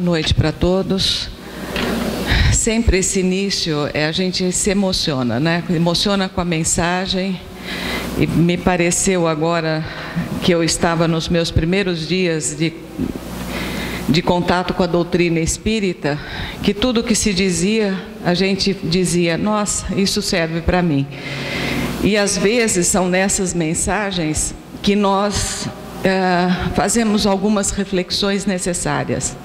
noite para todos. Sempre esse início, a gente se emociona, né? Emociona com a mensagem. E me pareceu agora que eu estava nos meus primeiros dias de contato com a doutrina espírita, que tudo que se dizia, a gente dizia, nossa, isso serve para mim. E às vezes são nessas mensagens que nós fazemos algumas reflexões necessárias.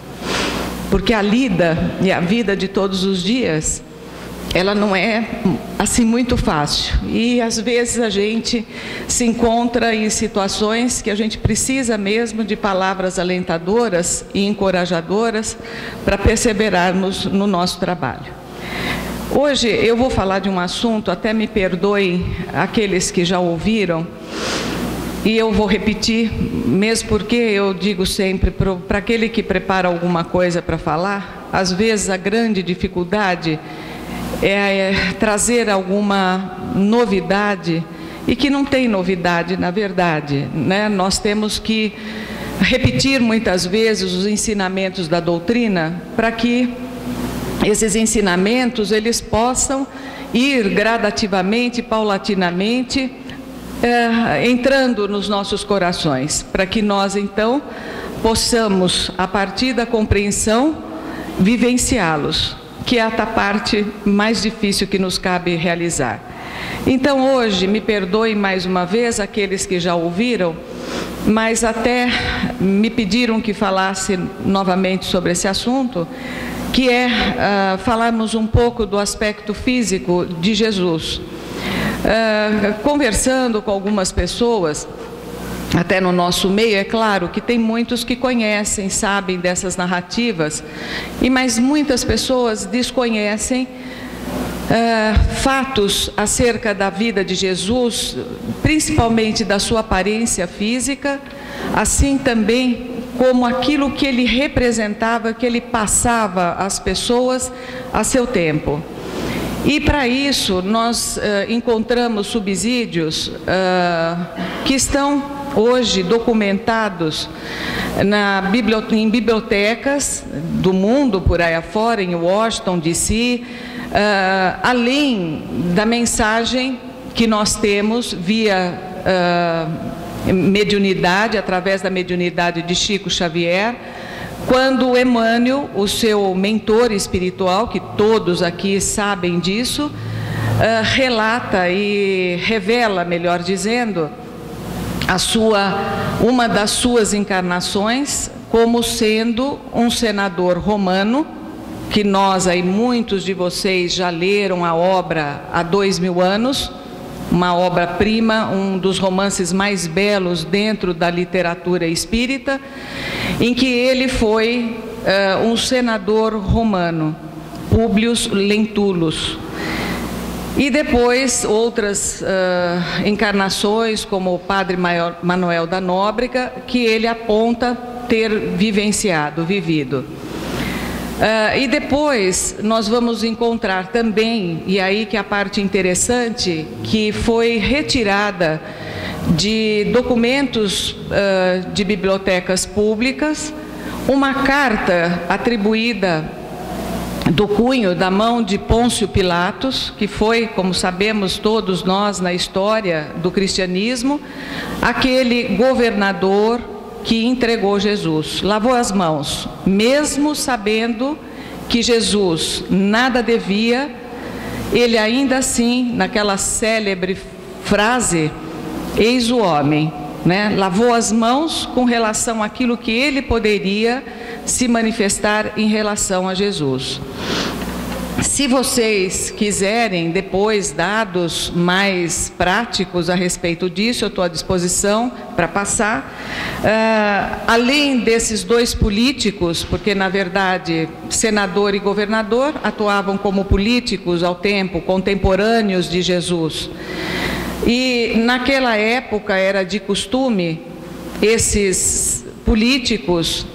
Porque a lida e a vida de todos os dias, ela não é assim muito fácil. E às vezes a gente se encontra em situações que a gente precisa mesmo de palavras alentadoras e encorajadoras para perseverarmos no nosso trabalho. Hoje eu vou falar de um assunto, até me perdoem aqueles que já ouviram, e eu vou repetir, mesmo porque eu digo sempre, para aquele que prepara alguma coisa para falar, às vezes a grande dificuldade é trazer alguma novidade, e que não tem novidade, na verdade, né? Nós temos que repetir muitas vezes os ensinamentos da doutrina, para que esses ensinamentos eles possam ir gradativamente, paulatinamente, entrando nos nossos corações, para que nós então possamos, a partir da compreensão, vivenciá-los, que é a parte mais difícil que nos cabe realizar. Então hoje, me perdoem mais uma vez aqueles que já ouviram, mas até me pediram que falasse novamente sobre esse assunto, que é falarmos um pouco do aspecto físico de Jesus. Conversando com algumas pessoas, até no nosso meio, é claro que tem muitos que conhecem, sabem dessas narrativas, mas muitas pessoas desconhecem fatos acerca da vida de Jesus, principalmente da sua aparência física, assim também como aquilo que ele representava, que ele passava às pessoas a seu tempo. E para isso nós encontramos subsídios que estão hoje documentados em bibliotecas do mundo por aí afora, em Washington, D.C., além da mensagem que nós temos via mediunidade, através da mediunidade de Chico Xavier, quando Emmanuel, o seu mentor espiritual, que todos aqui sabem disso, relata e revela, melhor dizendo, uma das suas encarnações como sendo um senador romano, que nós aí, muitos de vocês já leram a obra há 2000 anos, uma obra-prima, um dos romances mais belos dentro da literatura espírita, em que ele foi um senador romano, Públio Lentulus. E depois outras encarnações, como o padre Manuel da Nóbrega, que ele aponta ter vivido. E depois nós vamos encontrar também, e aí que é a parte interessante, que foi retirada de documentos de bibliotecas públicas, uma carta atribuída do cunho, da mão de Pôncio Pilatos, que foi, como sabemos todos nós na história do cristianismo, aquele governador que entregou Jesus, lavou as mãos, mesmo sabendo que Jesus nada devia, ele ainda assim, naquela célebre frase, eis o homem, né? Lavou as mãos com relação àquilo que ele poderia se manifestar em relação a Jesus. Se vocês quiserem depois dados mais práticos a respeito disso, eu estou à disposição para passar. Além desses dois políticos, porque na verdade senador e governador atuavam como políticos ao tempo, contemporâneos de Jesus. E naquela época era de costume esses políticos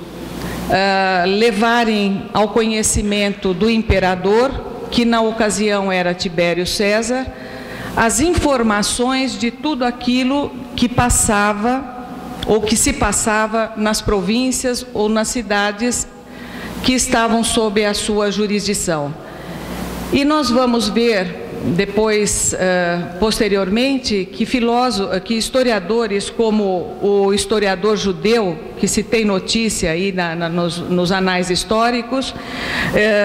levarem ao conhecimento do imperador, que na ocasião era Tibério César, as informações de tudo aquilo que passava ou que se passava nas províncias ou nas cidades que estavam sob a sua jurisdição. E nós vamos ver depois, posteriormente, que historiadores, como o historiador judeu, que se tem notícia aí nos anais históricos,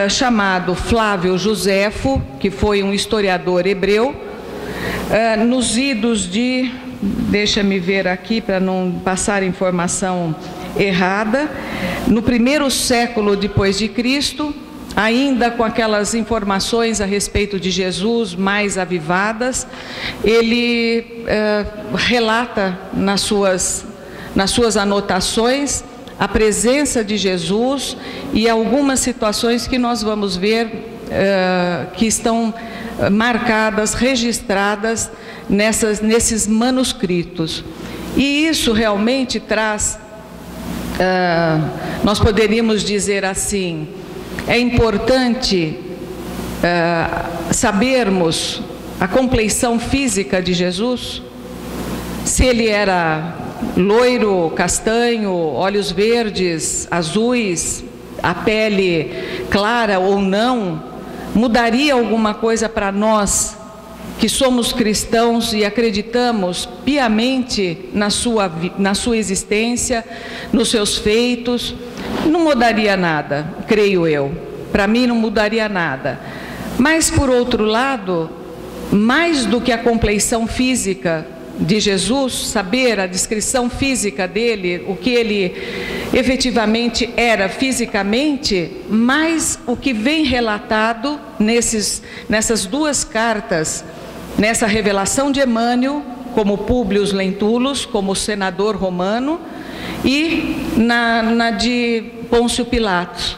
chamado Flávio Josefo, que foi um historiador hebreu, nos idos de, deixa-me ver aqui para não passar informação errada, no 1º século depois de Cristo, ainda com aquelas informações a respeito de Jesus mais avivadas, ele relata nas suas anotações a presença de Jesus e algumas situações que nós vamos ver que estão marcadas, registradas nesses manuscritos. E isso realmente traz, nós poderíamos dizer assim, é importante sabermos a compleição física de Jesus, se ele era loiro, castanho, olhos verdes, azuis, a pele clara ou não, mudaria alguma coisa para nós que somos cristãos e acreditamos piamente na sua existência, nos seus feitos? Não mudaria nada, creio eu. Para mim não mudaria nada. Mas, por outro lado, mais do que a compleição física de Jesus, saber a descrição física dele, o que ele efetivamente era fisicamente, mais o que vem relatado nessas duas cartas, nessa revelação de Emmanuel, como Públio Lentulus, como senador romano, e na de Pôncio Pilatos,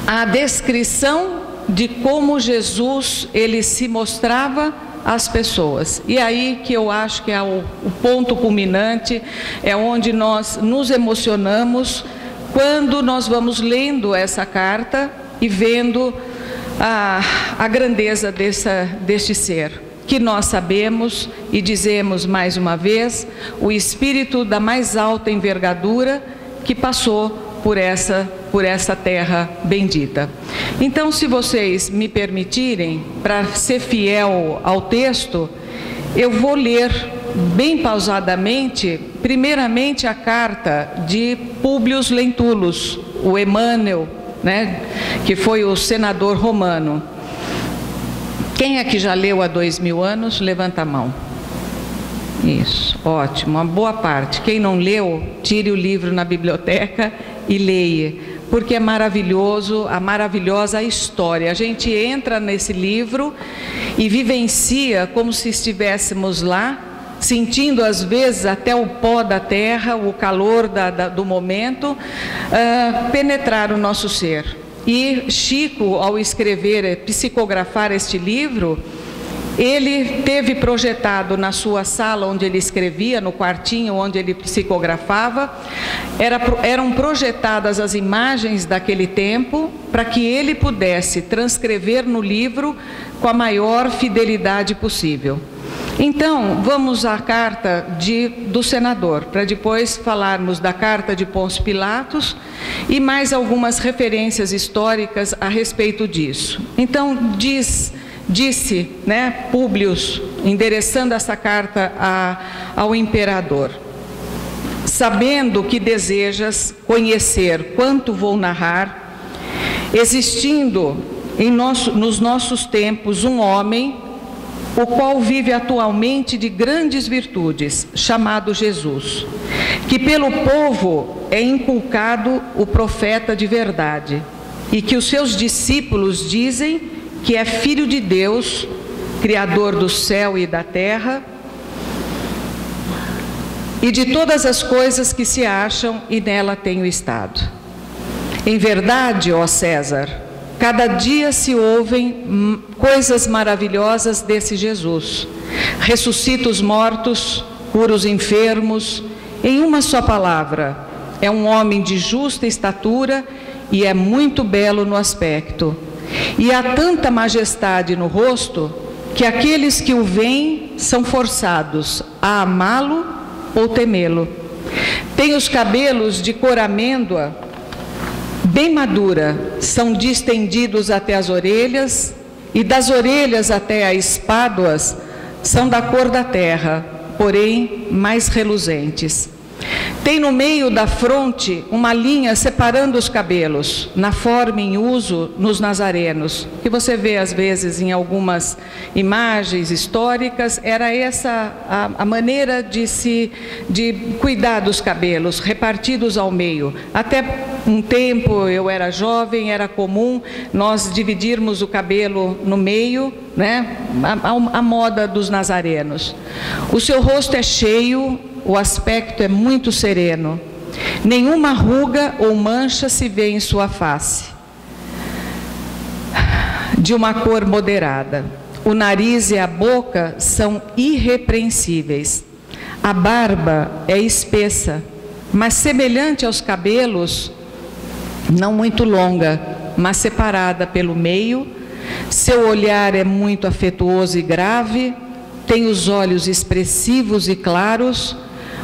a descrição de como Jesus ele se mostrava às pessoas. E aí que eu acho que é o ponto culminante, é onde nós nos emocionamos quando nós vamos lendo essa carta e vendo a grandeza deste ser, que nós sabemos e dizemos mais uma vez, o espírito da mais alta envergadura que passou por essa terra bendita. Então, se vocês me permitirem, para ser fiel ao texto, eu vou ler bem pausadamente, primeiramente a carta de Públio Lentulus, o Emmanuel, né, que foi o senador romano. Quem é que já leu há 2000 anos? Levanta a mão. Isso, ótimo, uma boa parte. Quem não leu, tire o livro na biblioteca e leia, porque é maravilhoso, a maravilhosa história. A gente entra nesse livro e vivencia como se estivéssemos lá, sentindo às vezes até o pó da terra, o calor do momento, penetrar o nosso ser. E Chico, ao escrever, psicografar este livro, ele teve projetado na sua sala onde ele escrevia, no quartinho onde ele psicografava, eram projetadas as imagens daquele tempo para que ele pudesse transcrever no livro com a maior fidelidade possível. Então, vamos à carta do senador, para depois falarmos da carta de Pôncio Pilatos e mais algumas referências históricas a respeito disso. Então, disse, né, Públio, endereçando essa carta ao imperador: sabendo que desejas conhecer quanto vou narrar, existindo nos nossos tempos um homem, o qual vive atualmente de grandes virtudes, chamado Jesus, que pelo povo é inculcado o profeta de verdade, e que os seus discípulos dizem que é filho de Deus, criador do céu e da terra, e de todas as coisas que se acham e nela tem o estado. Em verdade, ó César, cada dia se ouvem coisas maravilhosas desse Jesus. Ressuscita os mortos, cura os enfermos. Em uma só palavra, é um homem de justa estatura e é muito belo no aspecto. E há tanta majestade no rosto que aqueles que o veem são forçados a amá-lo ou temê-lo. Tem os cabelos de cor amêndoa, bem madura, são distendidos até as orelhas, e das orelhas até as espáduas são da cor da terra, porém mais reluzentes. Tem no meio da fronte uma linha separando os cabelos, na forma em uso nos nazarenos, que você vê às vezes em algumas imagens históricas. Era essa a maneira de cuidar dos cabelos, repartidos ao meio. Até um tempo, eu era jovem, era comum nós dividirmos o cabelo no meio, né? A moda dos nazarenos. O seu rosto é cheio, o aspecto é muito sereno, nenhuma ruga ou mancha se vê em sua face, de uma cor moderada. O nariz e a boca são irrepreensíveis. A barba é espessa, mas semelhante aos cabelos, não muito longa, mas separada pelo meio. Seu olhar é muito afetuoso e grave, tem os olhos expressivos e claros.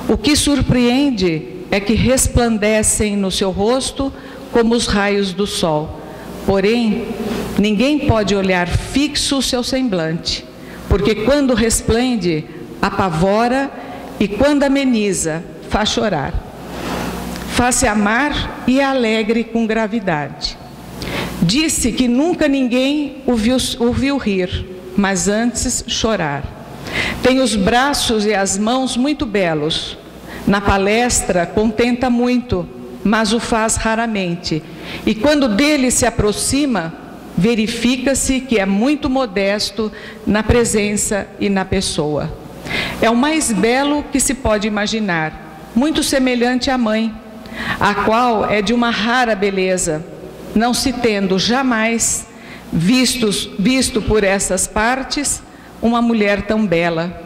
O que surpreende é que resplandecem no seu rosto como os raios do sol. Porém, ninguém pode olhar fixo o seu semblante, porque quando resplende, apavora, e quando ameniza, faz chorar. Faz-se amar e é alegre com gravidade. Disse que nunca ninguém o viu rir, mas antes chorar. Tem os braços e as mãos muito belos. Na palestra contenta muito, mas o faz raramente. E quando dele se aproxima, verifica-se que é muito modesto na presença e na pessoa. É o mais belo que se pode imaginar, muito semelhante à mãe, a qual é de uma rara beleza, não se tendo jamais visto por essas partes uma mulher tão bela.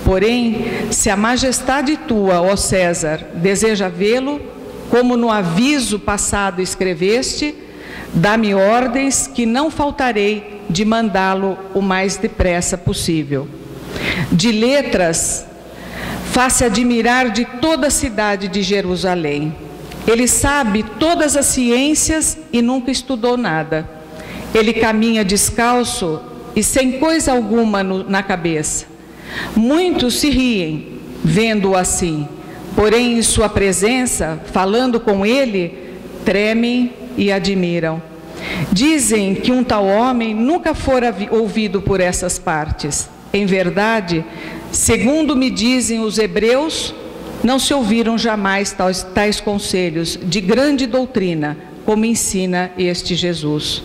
Porém, se a majestade tua, ó César, deseja vê-lo, como no aviso passado escreveste, dá-me ordens que não faltarei de mandá-lo o mais depressa possível. De letras, faz-se admirar de toda a cidade de Jerusalém. Ele sabe todas as ciências e nunca estudou nada. Ele caminha descalço e sem coisa alguma na cabeça. Muitos se riem, vendo-o assim, porém em sua presença, falando com ele, tremem e admiram. Dizem que um tal homem nunca fora ouvido por essas partes. Em verdade, segundo me dizem os hebreus, não se ouviram jamais tais conselhos de grande doutrina, como ensina este Jesus.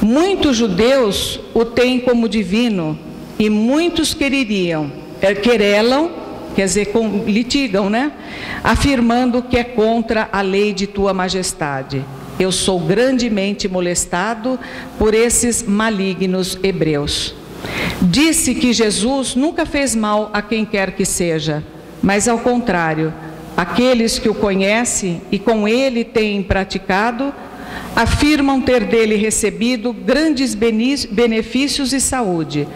Muitos judeus o têm como divino, e muitos querelam, quer dizer, litigam, né? Afirmando que é contra a lei de tua majestade. Eu sou grandemente molestado por esses malignos hebreus. Disse que Jesus nunca fez mal a quem quer que seja, mas ao contrário, aqueles que o conhecem e com ele têm praticado, afirmam ter dele recebido grandes benefícios e saúde.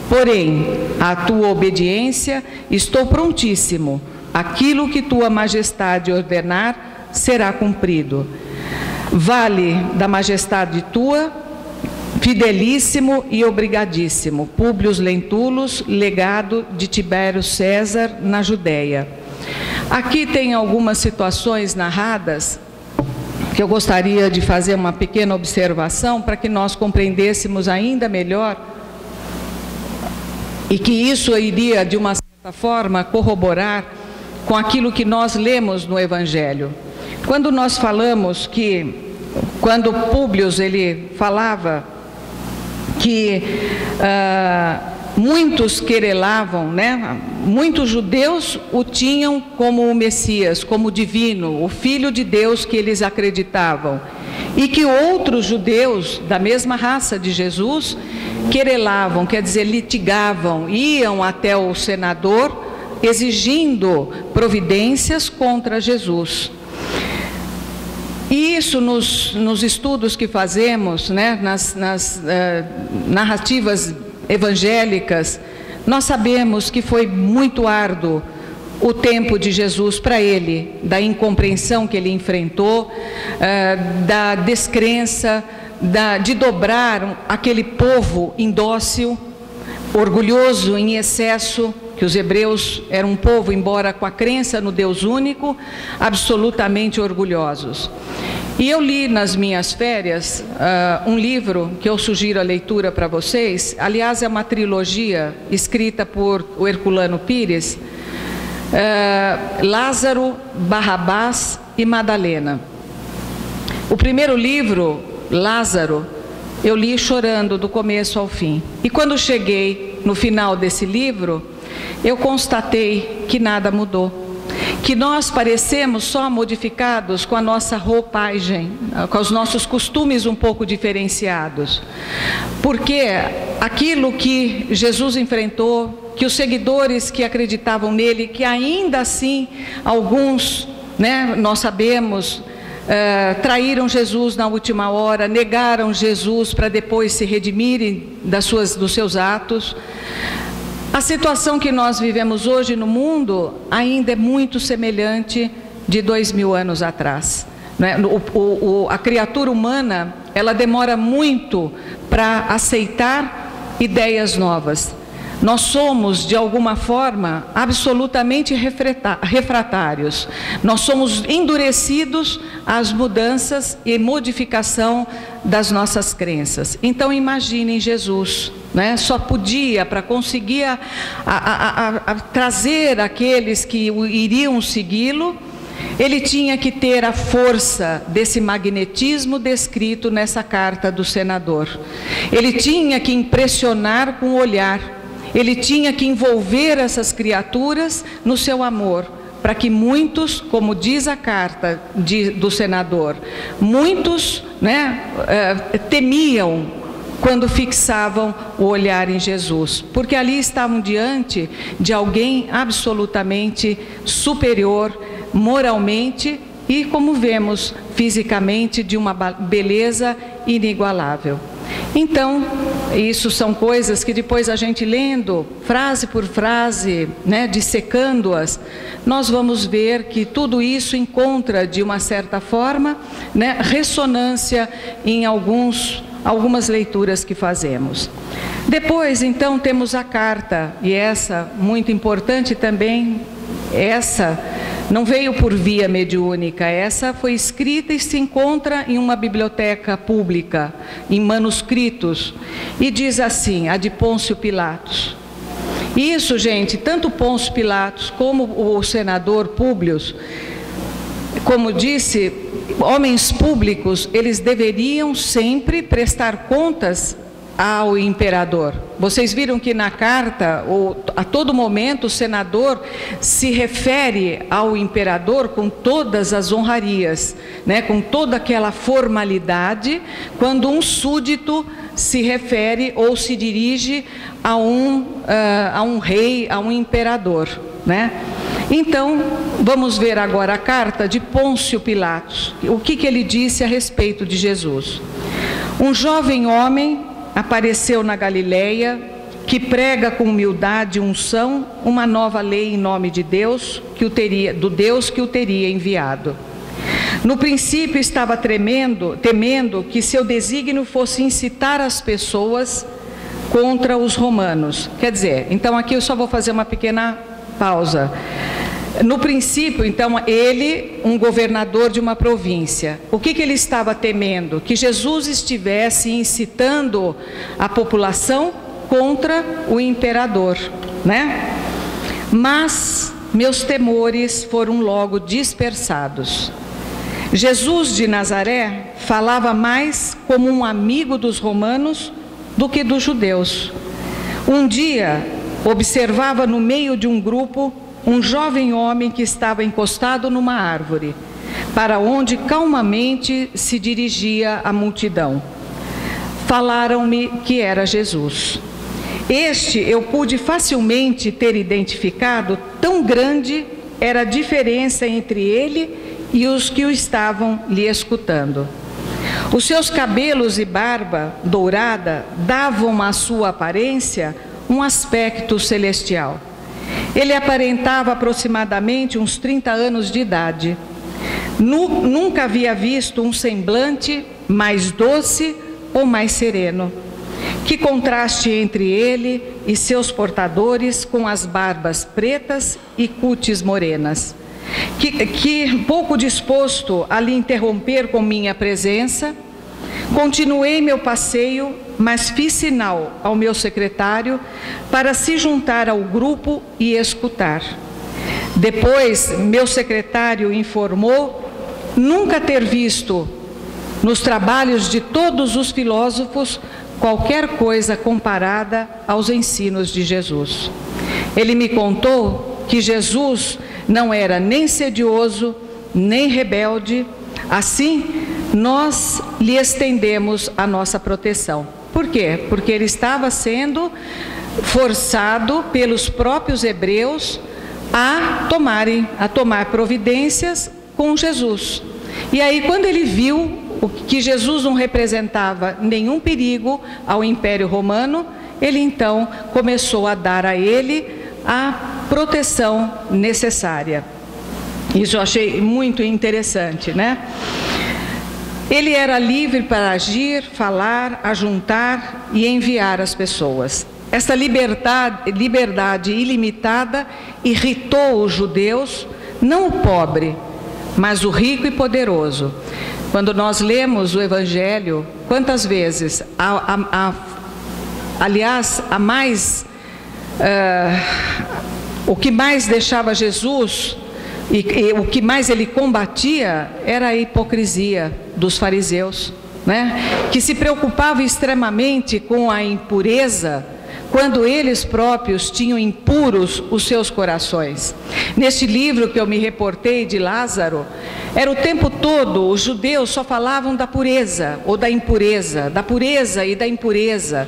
Porém, à tua obediência estou prontíssimo. Aquilo que tua majestade ordenar será cumprido. Vale da majestade tua, fidelíssimo e obrigadíssimo, Públio Lentulus, legado de Tibério César na Judéia. Aqui tem algumas situações narradas que eu gostaria de fazer uma pequena observação para que nós compreendêssemos ainda melhor e que isso iria, de uma certa forma, corroborar com aquilo que nós lemos no Evangelho. Quando nós falamos que, quando Públio ele falava que muitos querelavam, né? Muitos judeus o tinham como o Messias, como o divino, o Filho de Deus que eles acreditavam. E que outros judeus da mesma raça de Jesus querelavam, quer dizer, litigavam, iam até o senador exigindo providências contra Jesus. E isso nos estudos que fazemos, né? nas narrativas evangélicas, nós sabemos que foi muito árduo o tempo de Jesus para ele, da incompreensão que ele enfrentou, da descrença, de dobrar aquele povo indócil, orgulhoso em excesso, que os hebreus eram um povo, embora com a crença no Deus único, absolutamente orgulhosos. E eu li nas minhas férias um livro que eu sugiro a leitura para vocês. Aliás, é uma trilogia escrita por o Herculano Pires, Lázaro, Barrabás e Madalena. O primeiro livro, Lázaro, eu li chorando do começo ao fim. E quando cheguei no final desse livro, eu constatei que nada mudou. Que nós parecemos só modificados com a nossa roupagem, com os nossos costumes um pouco diferenciados. Porque aquilo que Jesus enfrentou, que os seguidores que acreditavam nele, que ainda assim alguns, nós sabemos, traíram Jesus na última hora, negaram Jesus para depois se redimirem dos seus atos. A situação que nós vivemos hoje no mundo ainda é muito semelhante de 2000 anos atrás. A criatura humana, ela demora muito para aceitar ideias novas. Nós somos, de alguma forma, absolutamente refratários. Nós somos endurecidos às mudanças e modificação das nossas crenças. Então, imaginem Jesus, só podia, para conseguir trazer aqueles que iriam segui-lo, ele tinha que ter a força desse magnetismo descrito nessa carta do senador. Ele tinha que impressionar com o olhar. Ele tinha que envolver essas criaturas no seu amor, para que muitos, como diz a carta do senador, muitos temiam quando fixavam o olhar em Jesus, porque ali estavam diante de alguém absolutamente superior moralmente e, como vemos, fisicamente, de uma beleza inigualável. Então, isso são coisas que depois a gente lendo, frase por frase, dissecando-as, nós vamos ver que tudo isso encontra, de uma certa forma, ressonância em algumas leituras que fazemos. Depois, então, temos a carta, e essa, muito importante também, essa não veio por via mediúnica, essa foi escrita e se encontra em uma biblioteca pública, em manuscritos, e diz assim, a de Pôncio Pilatos. Isso, gente, tanto Pôncio Pilatos como o senador Públio, como disse, homens públicos, eles deveriam sempre prestar contas ao imperador. Vocês viram que na carta, a todo momento, o senador se refere ao imperador com todas as honrarias, com toda aquela formalidade, quando um súdito se refere ou se dirige a um rei, a um imperador, Então, vamos ver agora a carta de Pôncio Pilatos. O que ele disse a respeito de Jesus? Um jovem homem apareceu na Galileia, que prega com humildade e unção uma nova lei em nome de Deus, do Deus que o teria enviado. No princípio estava temendo que seu desígnio fosse incitar as pessoas contra os romanos. Quer dizer, então aqui eu só vou fazer uma pequena pausa. No princípio, então, ele, um governador de uma província, o que ele estava temendo? Que Jesus estivesse incitando a população contra o imperador, Mas meus temores foram logo dispersados. Jesus de Nazaré falava mais como um amigo dos romanos do que dos judeus. Um dia, observava no meio de um grupo um jovem homem que estava encostado numa árvore, para onde calmamente se dirigia a multidão. Falaram-me que era Jesus. Este eu pude facilmente ter identificado, tão grande era a diferença entre ele e os que o estavam lhe escutando. Os seus cabelos e barba dourada davam à sua aparência um aspecto celestial. Ele aparentava aproximadamente uns 30 anos de idade. Nunca havia visto um semblante mais doce ou mais sereno. Que contraste entre ele e seus portadores com as barbas pretas e cútis morenas. Que pouco disposto a lhe interromper com minha presença, continuei meu passeio, mas fiz sinal ao meu secretário para se juntar ao grupo e escutar. Depois, meu secretário informou nunca ter visto nos trabalhos de todos os filósofos qualquer coisa comparada aos ensinos de Jesus. Ele me contou que Jesus não era nem sedioso, nem rebelde. Assim, nós lhe estendemos a nossa proteção. Por quê? Porque ele estava sendo forçado pelos próprios hebreus a tomar providências com Jesus. E aí, quando ele viu que Jesus não representava nenhum perigo ao Império Romano, ele então começou a dar a ele a proteção necessária. Isso eu achei muito interessante, né? Ele era livre para agir, falar, ajuntar e enviar as pessoas. Essa liberdade ilimitada irritou os judeus, não o pobre, mas o rico e poderoso. Quando nós lemos o Evangelho, quantas vezes, aliás, o que mais deixava Jesus e o que mais ele combatia era a hipocrisia dos fariseus, né? Que se preocupavam extremamente com a impureza, quando eles próprios tinham impuros os seus corações. Neste livro que eu me reportei de Lázaro, era o tempo todo, os judeus só falavam da pureza ou da impureza, da pureza e da impureza.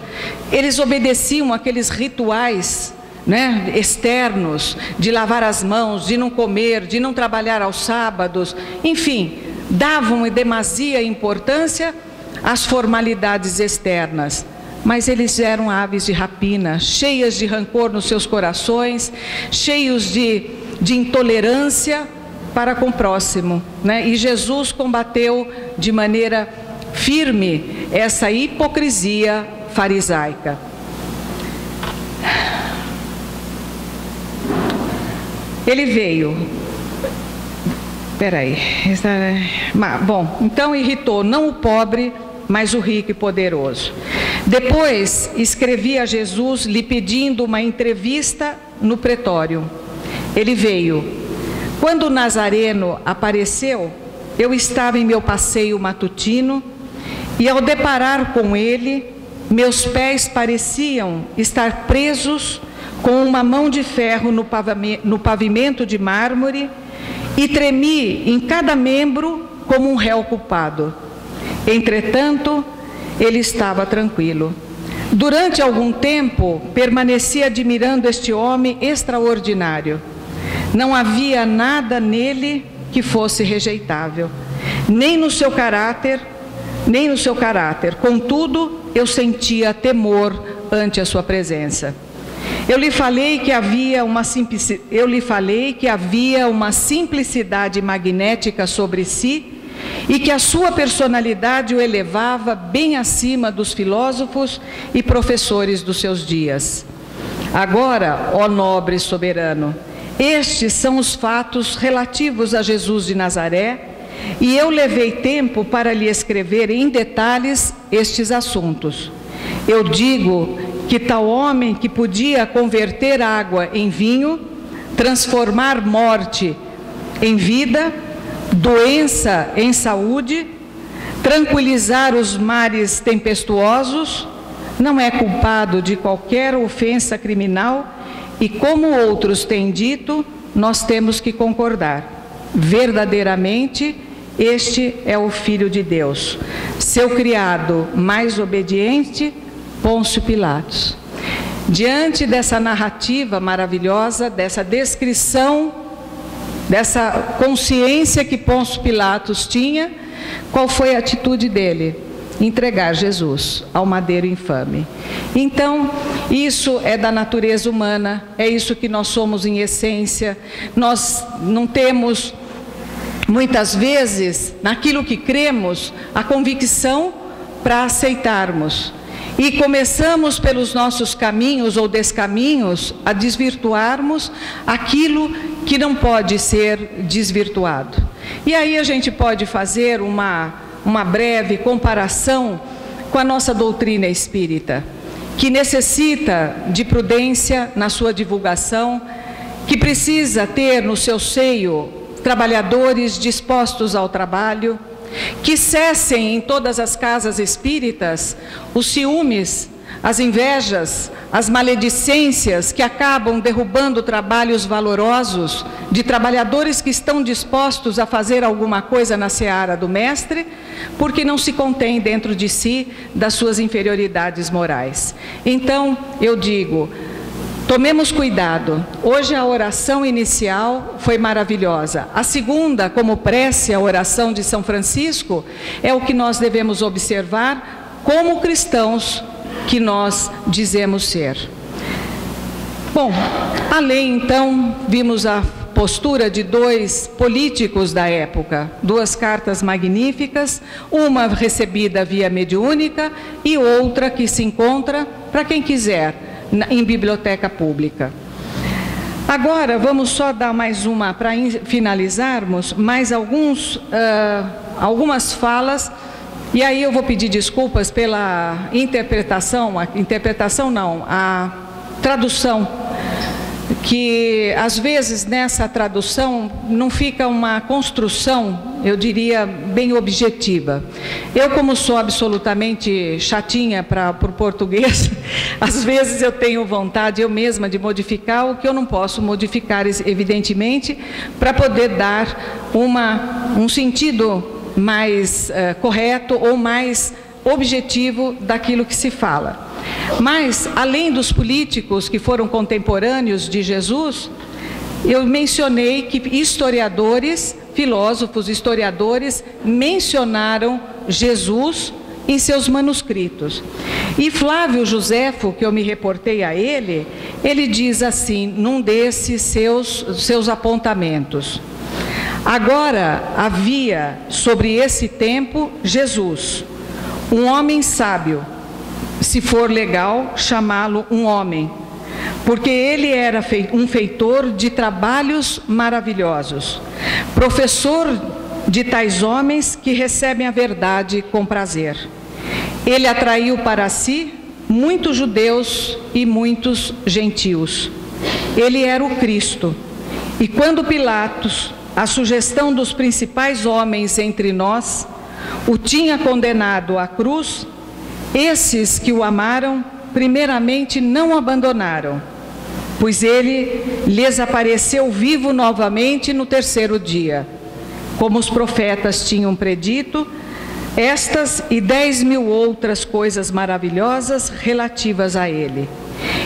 Eles obedeciam aqueles rituais, né, externos, de lavar as mãos, de não comer, de não trabalhar aos sábados, enfim, davam em demasia importância às formalidades externas. Mas eles eram aves de rapina, cheias de rancor nos seus corações, cheios de intolerância para com o próximo, né? E Jesus combateu de maneira firme essa hipocrisia farisaica. Ele veio. Bom, então irritou não o pobre, mas o rico e poderoso. Depois escrevi a Jesus lhe pedindo uma entrevista no pretório. Ele veio. Quando o Nazareno apareceu, eu estava em meu passeio matutino e ao deparar com ele, meus pés pareciam estar presos com uma mão de ferro no pavimento de mármore e tremi em cada membro como um réu culpado. Entretanto, ele estava tranquilo. Durante algum tempo, permaneci admirando este homem extraordinário. Não havia nada nele que fosse rejeitável, nem no seu caráter. Contudo, eu sentia temor ante a sua presença. Eu lhe falei que havia uma simplicidade magnética sobre si e que a sua personalidade o elevava bem acima dos filósofos e professores dos seus dias. Agora, ó nobre soberano, estes são os fatos relativos a Jesus de Nazaré, e eu levei tempo para lhe escrever em detalhes estes assuntos. Eu digo que tal homem que podia converter água em vinho, transformar morte em vida, doença em saúde, tranquilizar os mares tempestuosos, não é culpado de qualquer ofensa criminal e, como outros têm dito, nós temos que concordar. Verdadeiramente, este é o Filho de Deus, seu criado mais obediente, Pôncio Pilatos. Diante dessa narrativa maravilhosa, dessa descrição, dessa consciência que Pôncio Pilatos tinha, qual foi a atitude dele? entregar Jesus ao madeiro infame. Então, isso é da natureza humana, é isso que nós somos em essência. Nós não temos, muitas vezes, naquilo que cremos, a convicção para aceitarmos. E começamos pelos nossos caminhos ou descaminhos a desvirtuarmos aquilo que não pode ser desvirtuado. E aí a gente pode fazer uma breve comparação com a nossa doutrina espírita, que necessita de prudência na sua divulgação, que precisa ter no seu seio trabalhadores dispostos ao trabalho, que cessem em todas as casas espíritas os ciúmes, as invejas, as maledicências que acabam derrubando trabalhos valorosos de trabalhadores que estão dispostos a fazer alguma coisa na seara do Mestre, porque não se contém dentro de si das suas inferioridades morais. Então, eu digo, tomemos cuidado. Hoje a oração inicial foi maravilhosa. A segunda, como prece, a oração de São Francisco, é o que nós devemos observar como cristãos que nós dizemos ser. Bom, além então, vimos a postura de dois políticos da época, duas cartas magníficas, uma recebida via mediúnica e outra que se encontra, para quem quiser, em biblioteca pública. Agora vamos só dar mais uma, para finalizarmos, mais algumas falas, e aí eu vou pedir desculpas pela a tradução, que às vezes nessa tradução não fica uma construção, eu diria, bem objetiva. Eu, como sou absolutamente chatinha por português, às vezes eu tenho vontade eu mesma de modificar o que eu não posso modificar, evidentemente, para poder dar um sentido mais correto ou mais objetivo daquilo que se fala. Mas, além dos políticos que foram contemporâneos de Jesus, eu mencionei que historiadores, filósofos, historiadores, mencionaram Jesus em seus manuscritos. E Flávio Joséfo, que eu me reportei a ele diz assim, num desses seus apontamentos: agora havia sobre esse tempo Jesus, um homem sábio, se for legal chamá-lo um homem, porque ele era um feitor de trabalhos maravilhosos, professor de tais homens que recebem a verdade com prazer. Ele atraiu para si muitos judeus e muitos gentios. Ele era o Cristo. E quando Pilatos, à sugestão dos principais homens entre nós, o tinha condenado à cruz, esses que o amaram, primeiramente não o abandonaram, pois ele lhes apareceu vivo novamente no terceiro dia, como os profetas tinham predito, estas e 10.000 outras coisas maravilhosas relativas a ele.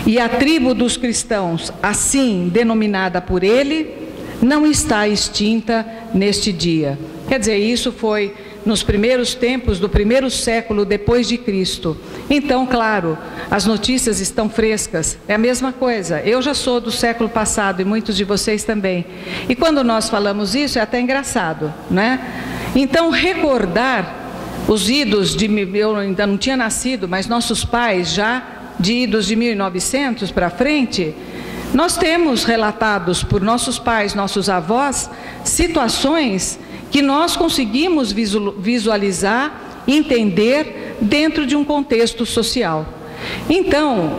E a tribo dos cristãos, assim denominada por ele, não está extinta neste dia. Quer dizer, isso foi nos primeiros tempos do primeiro século depois de Cristo. Então, claro, as notícias estão frescas, é a mesma coisa. Eu já sou do século passado e muitos de vocês também. E quando nós falamos isso, é até engraçado, né? Então, recordar os idos eu ainda não tinha nascido, mas nossos pais já, de idos de 1900 para frente, nós temos relatados por nossos pais, nossos avós, situações que nós conseguimos visualizar, entender dentro de um contexto social. Então,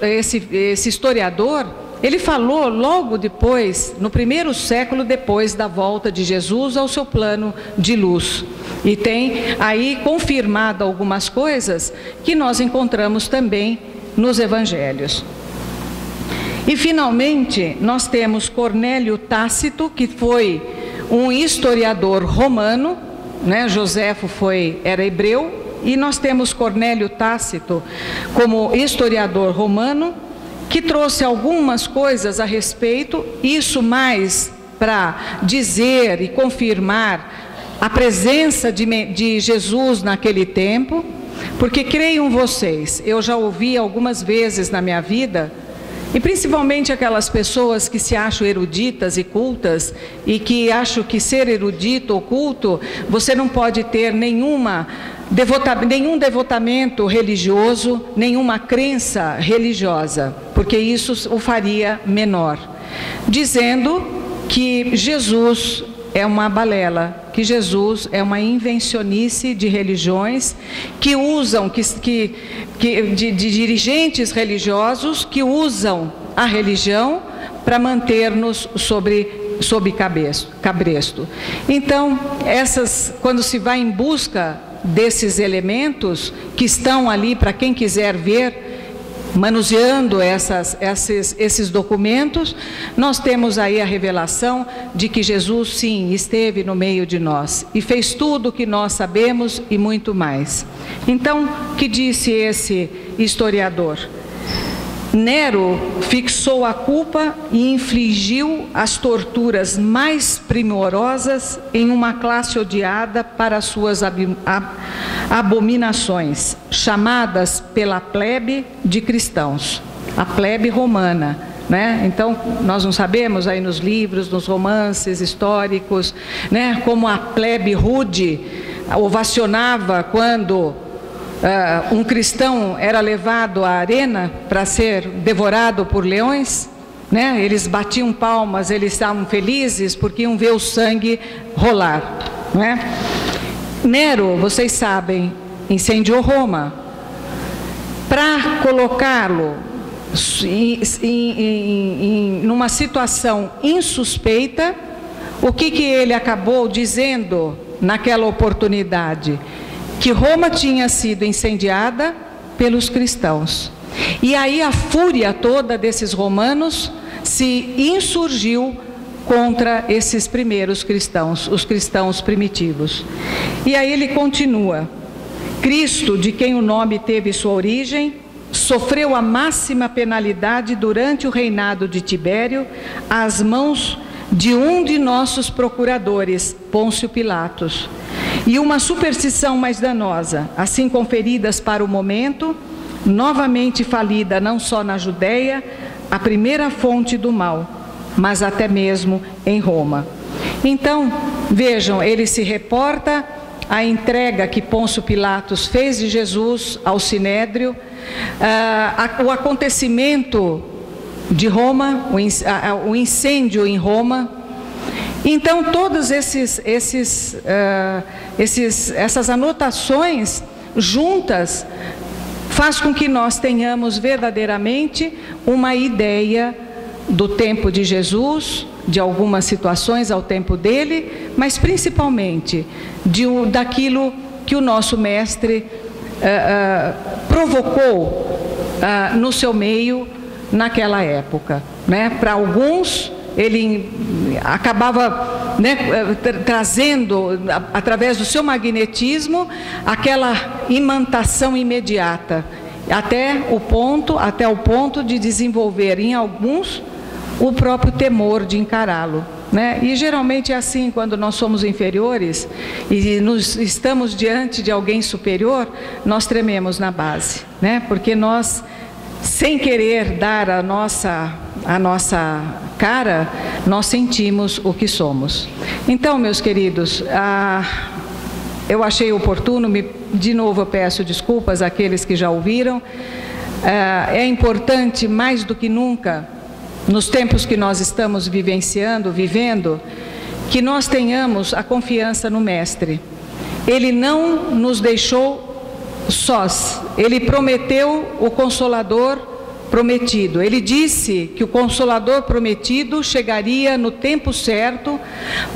esse historiador, ele falou logo depois, no primeiro século depois da volta de Jesus ao seu plano de luz. E tem aí confirmado algumas coisas que nós encontramos também nos evangelhos. E finalmente, nós temos Cornélio Tácito, que foi um historiador romano, né? Joséfo era hebreu, e nós temos Cornélio Tácito como historiador romano, que trouxe algumas coisas a respeito, isso mais para dizer e confirmar a presença de Jesus naquele tempo, porque creiam vocês, eu já ouvi algumas vezes na minha vida, e principalmente aquelas pessoas que se acham eruditas e cultas, e que acham que ser erudito ou culto, você não pode ter nenhum devotamento religioso, nenhuma crença religiosa, porque isso o faria menor, dizendo que Jesus é uma balela, que Jesus é uma invencionice de religiões que usam, de dirigentes religiosos que usam a religião para manter-nos sob cabresto. Então, quando se vai em busca desses elementos que estão ali para quem quiser ver, manuseando esses documentos, nós temos aí a revelação de que Jesus, sim, esteve no meio de nós e fez tudo o que nós sabemos e muito mais. Então, o que disse esse historiador? Nero fixou a culpa e infligiu as torturas mais primorosas em uma classe odiada para suas abominações, chamadas pela plebe de cristãos, a plebe romana, né? Então, nós não sabemos aí nos livros, nos romances históricos, né, como a plebe rude ovacionava quando um cristão era levado à arena para ser devorado por leões, né? Eles batiam palmas, eles estavam felizes porque iam ver o sangue rolar, né? Nero, vocês sabem, incendiou Roma. Para colocá-lo numa situação insuspeita, o que ele acabou dizendo naquela oportunidade? Que Roma tinha sido incendiada pelos cristãos. E aí a fúria toda desses romanos se insurgiu contra esses primeiros cristãos, os cristãos primitivos. E aí ele continua: Cristo, de quem o nome teve sua origem, sofreu a máxima penalidade durante o reinado de Tibério, às mãos de um de nossos procuradores, Pôncio Pilatos. E uma superstição mais danosa, assim conferidas para o momento, novamente falida não só na Judéia, a primeira fonte do mal, mas até mesmo em Roma. Então, vejam, ele se reporta à entrega que Pôncio Pilatos fez de Jesus ao Sinédrio, o acontecimento de Roma, o incêndio em Roma. Então, todas essas anotações juntas faz com que nós tenhamos verdadeiramente uma ideia do tempo de Jesus, de algumas situações ao tempo dele, mas principalmente daquilo que o nosso mestre provocou no seu meio naquela época, né? Para alguns ele acabava, né, trazendo através do seu magnetismo aquela imantação imediata, até o ponto de desenvolver em alguns o próprio temor de encará-lo, né? E geralmente é assim, quando nós somos inferiores e estamos diante de alguém superior, nós trememos na base, né? Porque nós, sem querer dar a nossa cara, nós sentimos o que somos. Então, meus queridos, eu achei oportuno, de novo eu peço desculpas àqueles que já ouviram. É importante, mais do que nunca, nos tempos que nós estamos vivendo, que nós tenhamos a confiança no Mestre. Ele não nos deixou sós, ele prometeu o Consolador prometido. Ele disse que o Consolador prometido chegaria no tempo certo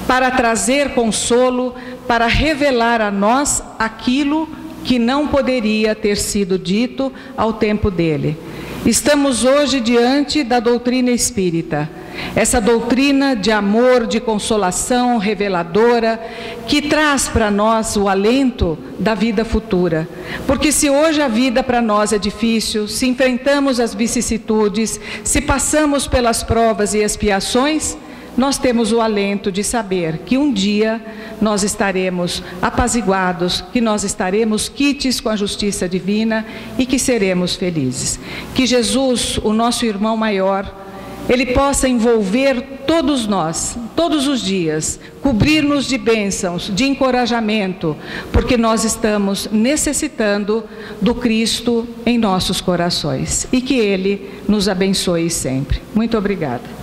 para trazer consolo, para revelar a nós aquilo que não poderia ter sido dito ao tempo dele. Estamos hoje diante da doutrina espírita, essa doutrina de amor, de consolação reveladora, que traz para nós o alento da vida futura. Porque se hoje a vida para nós é difícil, se enfrentamos as vicissitudes, se passamos pelas provas e expiações, nós temos o alento de saber que um dia nós estaremos apaziguados, que nós estaremos quites com a justiça divina e que seremos felizes. Que Jesus, o nosso irmão maior, Ele possa envolver todos nós, todos os dias, cobrir-nos de bênçãos, de encorajamento, porque nós estamos necessitando do Cristo em nossos corações. E que Ele nos abençoe sempre. Muito obrigada.